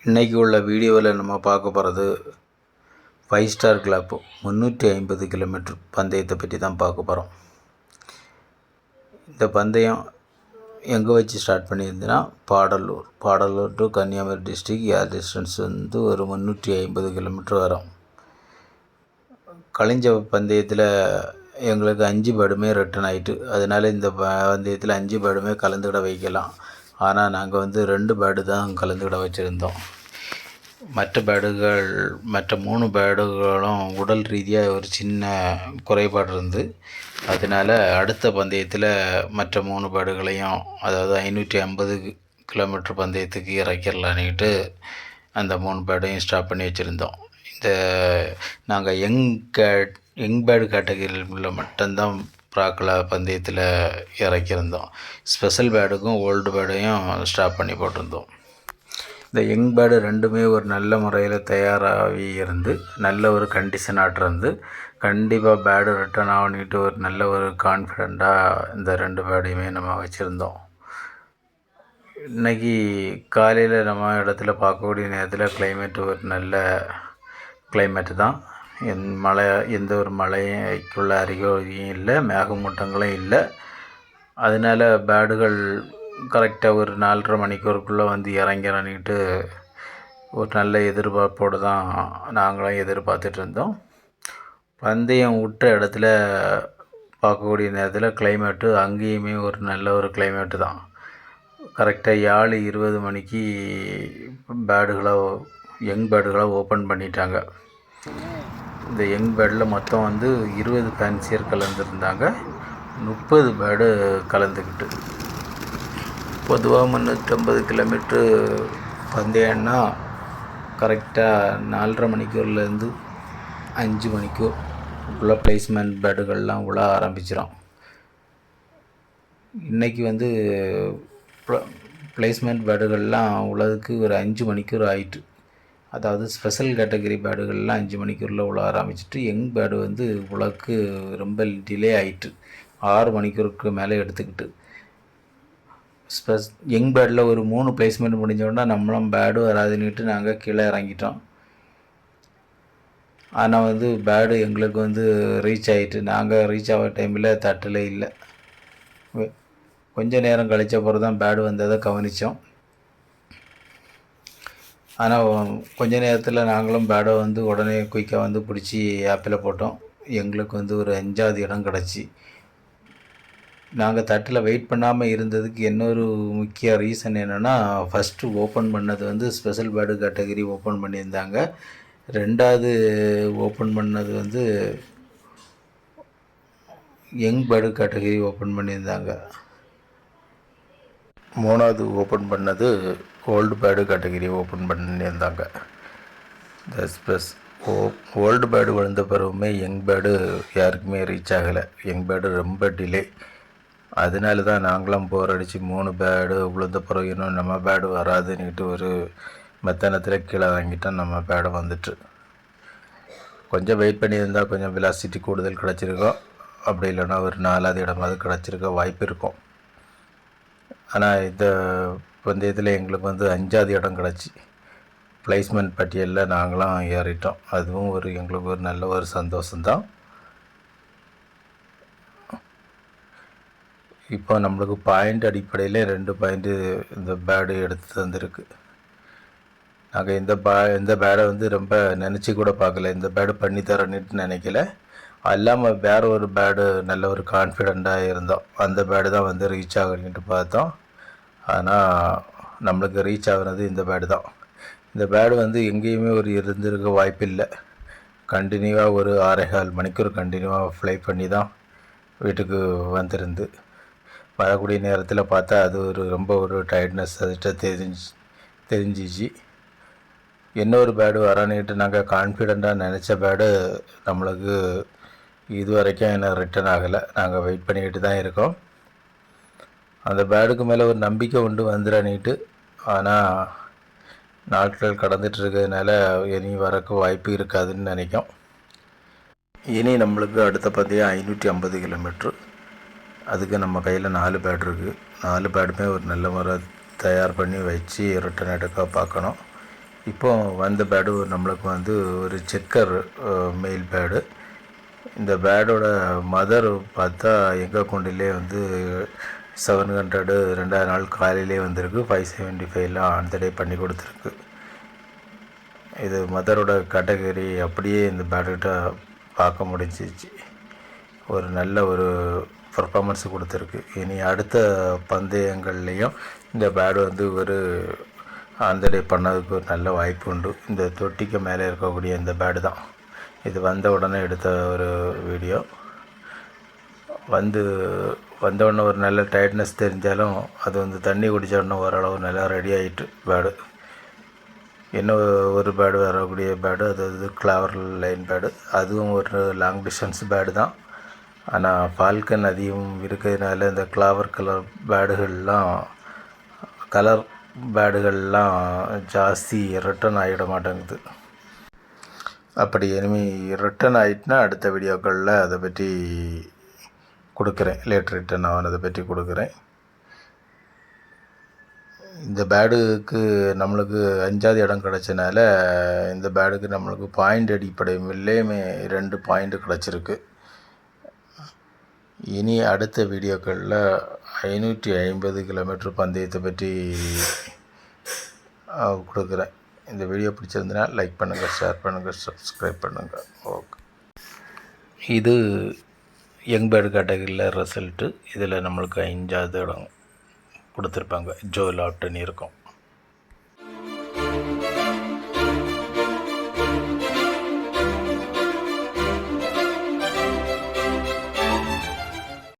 இன்றைக்கி உள்ள வீடியோவில் நம்ம பார்க்க போகிறது 5 ஸ்டார் கிளப் 350 கிலோமீட்டர் பந்தயத்தை பற்றி தான் பார்க்க போகிறோம். இந்த பந்தயம் எங்கே வச்சு ஸ்டார்ட் பண்ணியிருந்தேன்னா Padalur to Kanyakumari district. Air distance வந்து ஒரு 350 கிலோமீட்டர் வரும். கழிஞ்ச பந்தயத்தில் எங்களுக்கு 5 பேர்டுமே ரிட்டர்ன் ஆகிட்டு, அதனால் இந்த பந்தயத்தில் 5 பேர்டுமே கலந்துக்கிட வைக்கலாம். ஆனால் நாங்கள் வந்து 2 பேர்டு தான் கலந்துக்கிட வச்சுருந்தோம். மற்ற 3 பேர்டுகளும் உடல் ரீதியாக ஒரு சின்ன குறைபாடு இருந்து, அதனால் அடுத்த பந்தயத்தில் மற்ற 3 பேர்டுகளையும், அதாவது 550 கிலோமீட்டர் பந்தயத்துக்கு இறக்கிடலான்னுட்டு அந்த 3 பேர்டையும் ஸ்டாப் பண்ணி வச்சுருந்தோம். இந்த நாங்கள் யங் பேர்டு கேட்டகரியில் மட்டும்தான் ப்ராக்கில் பந்தயத்தில் இறக்கியிருந்தோம். ஸ்பெஷல் பேர்டுக்கும் ஓல்டு பேர்டையும் ஸ்டாப் பண்ணி போட்டிருந்தோம். இந்த யங் பேர்டு ரெண்டுமே ஒரு நல்ல முறையில் தயாராகி இருந்து, நல்ல ஒரு கண்டிஷனாக இருந்து, கண்டிப்பாக பேர்டு ரிட்டர்ன் ஆகணிட்டு ஒரு நல்ல ஒரு கான்ஃபிடெண்ட்டாக இந்த 2 பேர்டையுமே நம்ம வச்சுருந்தோம். இன்றைக்கி காலையில் நம்ம இடத்துல பார்க்கக்கூடிய நேரத்தில் கிளைமேட் ஒரு நல்ல கிளைமேட்டு தான். எந்த ஒரு மழைக்குள்ள அறிகுறியும் இல்லை, மேகமூட்டங்களும் இல்லை. அதனால் பேர்டுகள் கரெக்டாக ஒரு 4:30 மணிக்கூருக்குள்ளே வந்து இறங்கிறன்னிட்டு ஒரு நல்ல எதிர்பார்ப்போடு தான் நாங்களும் எதிர்பார்த்துட்டு இருந்தோம். பந்தயம் விட்ட இடத்துல பார்க்கக்கூடிய நேரத்தில் கிளைமேட்டு அங்கேயுமே ஒரு நல்ல ஒரு கிளைமேட்டு தான். கரெக்டாக 20 மணிக்கு யங் பேர்டுகளை ஓப்பன் பண்ணிட்டாங்க. இந்த யங் பேர்டில் மொத்தம் வந்து 20 ஃபேன்சியர் கலந்துருந்தாங்க, 30 பேர்டு கலந்துக்கிட்டு. பொதுவாக 350 கிலோமீட்ரு பந்தயம்னா கரெக்டாக 4:30 மணிக்கூர்லேருந்து 5 மணிக்கூர் உள்ள பிளேஸ்மெண்ட் பேர்டுகள்லாம் உள்ள ஆரம்பிச்சிடும். இன்றைக்கி வந்து பிளேஸ்மெண்ட் பேர்டுகள்லாம் உள்ளதுக்கு ஒரு 5 மணிக்கூர் ஆகிட்டு. அதாவது ஸ்பெஷல் கேட்டகரி பேர்டுகள்லாம் 5 மணிக்கூரில் உள்ள ஆரம்பிச்சிட்டு, யங் பேர்டு வந்து உலக்கு ரொம்ப டிலே ஆகிட்டு 6 மணிக்கூருக்கு மேலே எடுத்துக்கிட்டு. யங் பேர்டில் ஒரு 3 பிளேஸ்மெண்ட் முடிஞ்சோடனே நம்மளும் பேர்டு வராதுன்னுட்டு நாங்கள் கீழே இறங்கிட்டோம். ஆனால் வந்து பேர்டு எங்களுக்கு வந்து ரீச் ஆகிட்டு, நாங்கள் ரீச் ஆகிற டைமில் தட்டில் இல்லை. கொஞ்சம் நேரம் கழித்த பிறகு தான் பேர்டு வந்ததை கவனித்தோம். ஆனால் கொஞ்ச நேரத்தில் நாங்களும் பேர்டை வந்து உடனே குயிக்காக வந்து பிடிச்சி ஆப்பில் போட்டோம். எங்களுக்கு வந்து ஒரு 5வது இடம் கிடச்சி. நாங்கள் தட்டில் வெயிட் பண்ணாமல் இருந்ததுக்கு இன்னொரு முக்கிய ரீசன் என்னென்னா, ஃபஸ்ட்டு ஓப்பன் பண்ணது வந்து ஸ்பெஷல் பேர்டு கேட்டகரி ஓப்பன் பண்ணியிருந்தாங்க. 2வது ஓப்பன் பண்ணது வந்து யங் பேர்டு கேட்டகரி ஓப்பன் பண்ணியிருந்தாங்க. 3வது ஓப்பன் பண்ணது ஓல்டு பேர்டு கேட்டகரி ஓப்பன் பண்ணியிருந்தாங்க. இந்த ஓல்டு பேர்டு விழுந்த பிறகுமே யங் பேர்டு யாருக்குமே ரீச் ஆகலை. யங் பேர்டு ரொம்ப டிலே. அதனால தான் நாங்களும் போர் அடித்து 3 பேர்டு விழுந்த பிறகு இன்னும் நம்ம பேர்டு வராதுன்னுட்டு ஒரு மெத்தனத்தில் கீழே வாங்கிட்டோம். நம்ம பேர்டு வந்துட்டு கொஞ்சம் வெயிட் பண்ணியிருந்தால் கொஞ்சம் வெலாசிட்டி கூடுதல் கிடச்சிருக்கோம். அப்படி இல்லைன்னா ஒரு 4வது இடமாவது கிடச்சிருக்க வாய்ப்பு இருக்கும். ஆனால் இந்த பந்தயத்தில் எங்களுக்கு வந்து 5வது இடம் கிடச்சி பிளேஸ்மெண்ட் பட்டியலில் நாங்களாம் ஏறிட்டோம். அதுவும் எங்களுக்கு ஒரு நல்ல ஒரு சந்தோஷம்தான். இப்போ நம்மளுக்கு பாயிண்ட் அடிப்படையில் 2 பாயிண்ட்டு இந்த பேர்டு எடுத்து தந்திருக்கு. நாங்கள் இந்த பேர்டை வந்து ரொம்ப நினச்சி கூட பார்க்கல, இந்த பேர்டு பண்ணித்தரேன்னுட்டு நினைக்கல. இல்லாமல் வேறு ஒரு பேர்டு நல்ல ஒரு கான்ஃபிடெண்ட்டாக இருந்தோம். அந்த பேர்டு தான் வந்து ரீச் ஆகணுன்ட்டு பார்த்தோம். ஆனால் நம்மளுக்கு ரீச் ஆகுறது இந்த பேர்டு தான். இந்த பேர்டு வந்து எங்கேயுமே இருந்திருக்க வாய்ப்பு இல்லை. கண்டினியூவாக ஒரு 6.25 மணிக்கூர் கண்டினியூவாக ஃப்ளை பண்ணி தான் வீட்டுக்கு வந்திருந்து. வரக்கூடிய நேரத்தில் பார்த்தா அது ரொம்ப ஒரு டயர்ட்னஸ் அதுகிட்ட தெரிஞ்சிச்சு. இன்னொரு பேர்டு வரானிட்டு நாங்கள் கான்ஃபிடெண்ட்டாக நினச்ச பேர்டு நம்மளுக்கு இது வரைக்கும் என்ன ரிட்டர்ன் ஆகலை. நாங்கள் வெயிட் பண்ணிக்கிட்டு தான் இருக்கோம். அந்த பேர்டுக்கு மேலே ஒரு நம்பிக்கை உண்டு வந்துடானிட்டு. ஆனால் நாட்கள் கடந்துட்டுருக்கிறதுனால இனி வரக்கு வாய்ப்பு இருக்காதுன்னு நினைக்கும். இனி நம்மளுக்கு அடுத்த பந்தயம் 550 கிலோமீட்ரு. அதுக்கு நம்ம கையில் 4 பேர்டு இருக்குது. 4 பேர்டுமே ஒரு நல்ல முறை தயார் பண்ணி வச்சு ரிட்டன் எடுக்க பார்க்கணும். இப்போ வந்த பேடு நம்மளுக்கு வந்து ஒரு செக்கர் மெயில் பேடு. இந்த பேடோட மதர் பார்த்தா எங்கள் அக்கௌண்ட்டிலே வந்து 700 2வது நாள் காலையிலே வந்திருக்கு. 575லாம் அந்த டே பண்ணி கொடுத்துருக்கு. இது மதரோட கேட்டகரி அப்படியே இந்த பேடுகிட்ட பார்க்க முடிஞ்சிச்சு. ஒரு நல்ல ஒரு பர்ஃபார்மன்ஸ் கொடுத்துருக்கு. இனி அடுத்த பந்தயங்கள்லேயும் இந்த பேடு வந்து ஒரு அந்த டே பண்ணதுக்கு ஒரு நல்ல வாய்ப்பு உண்டு. இந்த தொட்டிக்கு மேலே இருக்கக்கூடிய இந்த பேடு தான். இது வந்த உடனே எடுத்த ஒரு வீடியோ. வந்த உடனே ஒரு நல்ல டயர்ட்னஸ் தெரிஞ்சாலும் அது வந்து தண்ணி குடித்த உடனே ஓரளவு நல்லா ரெடி ஆகிட்டு பேடு. இன்னும் ஒரு பேடு வரக்கூடிய பேடு, அதாவது கிளாவர் லைன் பேடு. அதுவும் ஒரு லாங் டிஸ்டன்ஸ் பேடு தான். ஆனால் ஃபால்கன் அதிகம் இருக்கிறதுனால இந்த கிளாவர் கலர் பேடுகள்லாம் ஜாஸ்தி ரிட்டர்ன் ஆகிட மாட்டேங்குது. அப்படி இனிமே ரிட்டர்ன் ஆகிட்டுனா அடுத்த வீடியோக்களில் அதை பற்றி கொடுக்குறேன். லேட் ரிட்டர்ன் ஆனதை பற்றி கொடுக்குறேன். இந்த பேடுக்கு நம்மளுக்கு 5வது இடம் கிடச்சனால இந்த பேடுக்கு நம்மளுக்கு பாயிண்ட் அடிப்படையிலேயுமே 2 பாயிண்ட் கிடச்சிருக்கு. இனி அடுத்த வீடியோக்களில் 550 கிலோமீட்டர் பந்தயத்தை பற்றி கொடுக்குறேன். இந்த வீடியோ பிடிச்சிருந்தனா லைக் பண்ணுங்கள், ஷேர் பண்ணுங்கள், சப்ஸ்கிரைப் பண்ணுங்கள். ஓகே. இது யங் பேர்டு கேட்டகரியில் ரிசல்ட்டு. இதில் நம்மளுக்கு 5வது இடம் கொடுத்துருப்பாங்க. ஜோ லாப்டன் இருக்கும்.